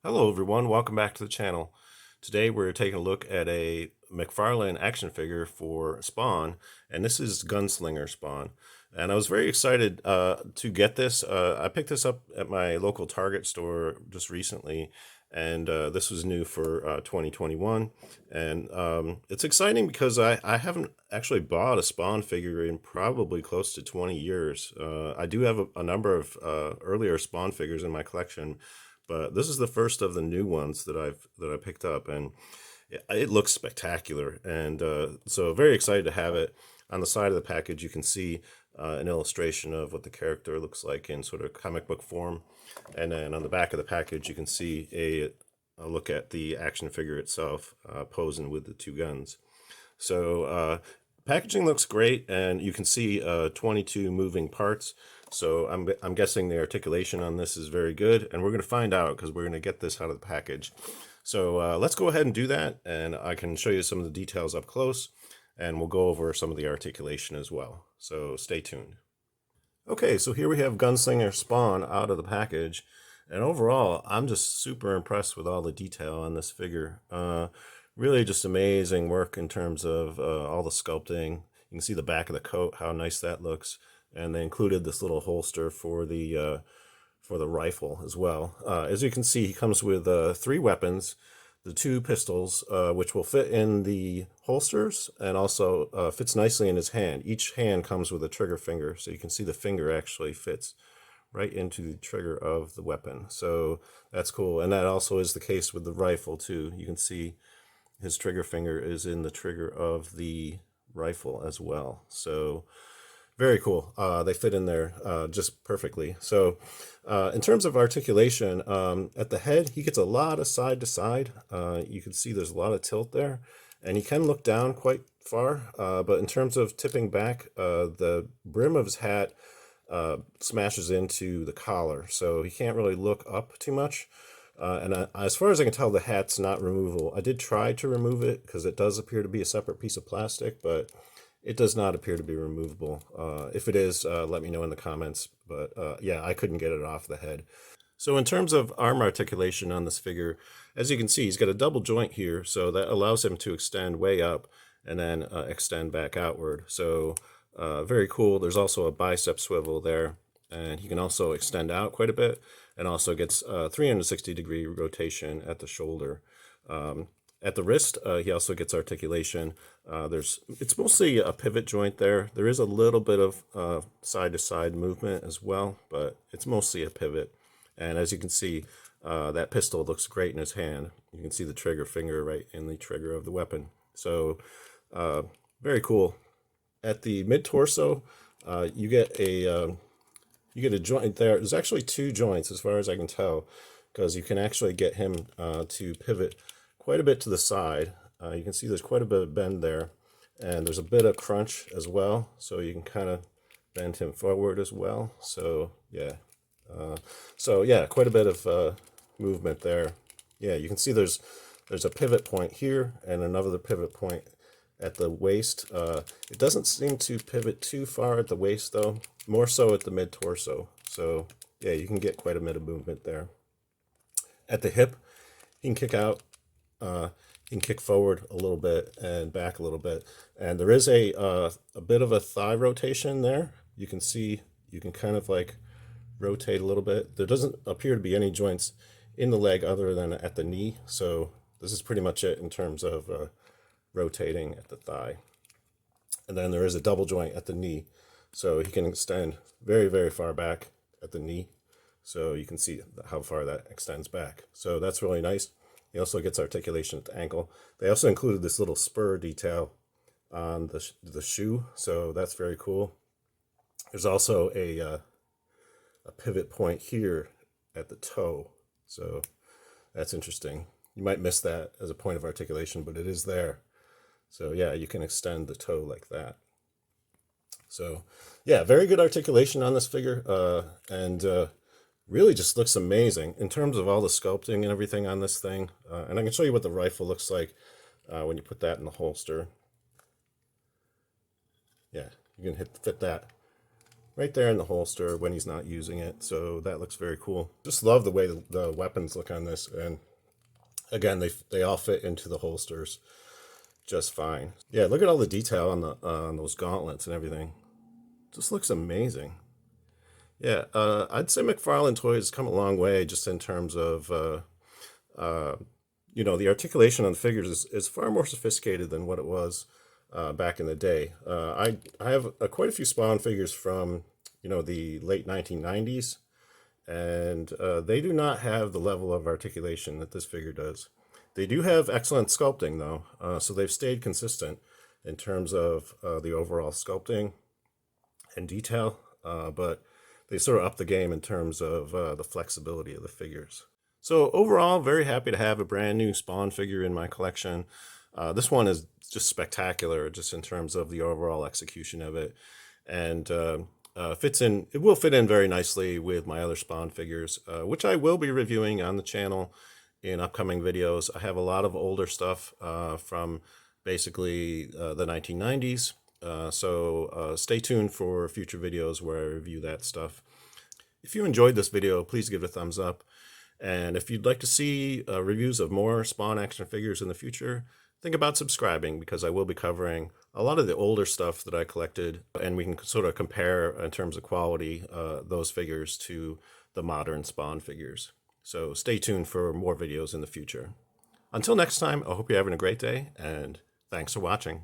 Hello everyone, welcome back to the channel. Today we're taking a look at a McFarlane action figure for Spawn, and this is Gunslinger Spawn. And I was very excited to get this. I picked this up at my local Target store just recently, and this was new for 2021. And it's exciting because I haven't actually bought a Spawn figure in probably close to 20 years. I do have a number of earlier Spawn figures in my collection, but this is the first of the new ones that I picked up, and it looks spectacular. And so very excited to have it. On the side of the package, you can see an illustration of what the character looks like in sort of comic book form, and then on the back of the package, you can see a look at the action figure itself, posing with the two guns. So packaging looks great, and you can see 22 moving parts. So I'm guessing the articulation on this is very good, and we're going to find out because we're going to get this out of the package. So let's go ahead and do that, and I can show you some of the details up close, and we'll go over some of the articulation as well. So stay tuned. Okay, so here we have Gunslinger Spawn out of the package, and overall, I'm just super impressed with all the detail on this figure. Really just amazing work in terms of all the sculpting. You can see the back of the coat, how nice that looks. And they included this little holster for the rifle as well. As you can see, he comes with 3 weapons, the 2 pistols, which will fit in the holsters and also fits nicely in his hand. Each hand comes with a trigger finger, so you can see the finger actually fits right into the trigger of the weapon. So that's cool. And that also is the case with the rifle too. You can see his trigger finger is in the trigger of the rifle as well. So very cool. They fit in there just perfectly. So in terms of articulation, at the head, he gets a lot of side to side. You can see there's a lot of tilt there, and he can look down quite far. But in terms of tipping back, the brim of his hat smashes into the collar, so he can't really look up too much. And as far as I can tell, the hat's not removable. I did try to remove it because it does appear to be a separate piece of plastic, but it does not appear to be removable. If it is, let me know in the comments. But yeah, I couldn't get it off the head. So in terms of arm articulation on this figure, as you can see, he's got a double joint here, so that allows him to extend way up and then extend back outward. So very cool. There's also a bicep swivel there, and he can also extend out quite a bit, and also gets 360-degree rotation at the shoulder. At the wrist, he also gets articulation. It's mostly a pivot joint there. There is a little bit of side-to-side movement as well, but it's mostly a pivot. And as you can see, that pistol looks great in his hand. You can see the trigger finger right in the trigger of the weapon. So very cool. At the mid-torso, you get a joint there. There's actually 2 joints as far as I can tell, because you can actually get him to pivot quite a bit to the side. You can see there's quite a bit of bend there, and there's a bit of crunch as well, so you can kind of bend him forward as well. So yeah, quite a bit of movement there. Yeah, you can see there's a pivot point here and another pivot point at the waist. It doesn't seem to pivot too far at the waist though, more so at the mid-torso. So yeah, you can get quite a bit of movement there. At the hip, he can kick out. You can kick forward a little bit and back a little bit, and there is a bit of a thigh rotation there. You can see you can kind of like rotate a little bit. There doesn't appear to be any joints in the leg other than at the knee, so this is pretty much it in terms of rotating at the thigh. And then there is a double joint at the knee, so he can extend very, very far back at the knee. So you can see how far that extends back. So that's really nice. He also gets articulation at the ankle. They also included this little spur detail on the shoe, so that's very cool. There's also a pivot point here at the toe, so that's interesting. You might miss that as a point of articulation, but it is there. So yeah, you can extend the toe like that. So yeah, very good articulation on this figure, and really just looks amazing in terms of all the sculpting and everything on this thing. And I can show you what the rifle looks like when you put that in the holster. Yeah, you can fit that right there in the holster when he's not using it. So that looks very cool. Just love the way the weapons look on this. And again, they all fit into the holsters just fine. Yeah, look at all the detail on the on those gauntlets and everything. Just looks amazing. Yeah, I'd say McFarlane Toys has come a long way just in terms of the articulation on the figures is far more sophisticated than what it was back in the day. I have quite a few Spawn figures from the late 1990s, and they do not have the level of articulation that this figure does. They do have excellent sculpting though, so they've stayed consistent in terms of the overall sculpting and detail, but they sort of up the game in terms of the flexibility of the figures. So overall, very happy to have a brand new Spawn figure in my collection. This one is just spectacular, just in terms of the overall execution of it, and fits in. It will fit in very nicely with my other Spawn figures, which I will be reviewing on the channel in upcoming videos. I have a lot of older stuff from basically the 1990s. So stay tuned for future videos where I review that stuff. If you enjoyed this video, please give it a thumbs up. And if you'd like to see reviews of more Spawn action figures in the future, think about subscribing, because I will be covering a lot of the older stuff that I collected, and we can sort of compare in terms of quality those figures to the modern Spawn figures. So stay tuned for more videos in the future. Until next time, I hope you're having a great day, and thanks for watching.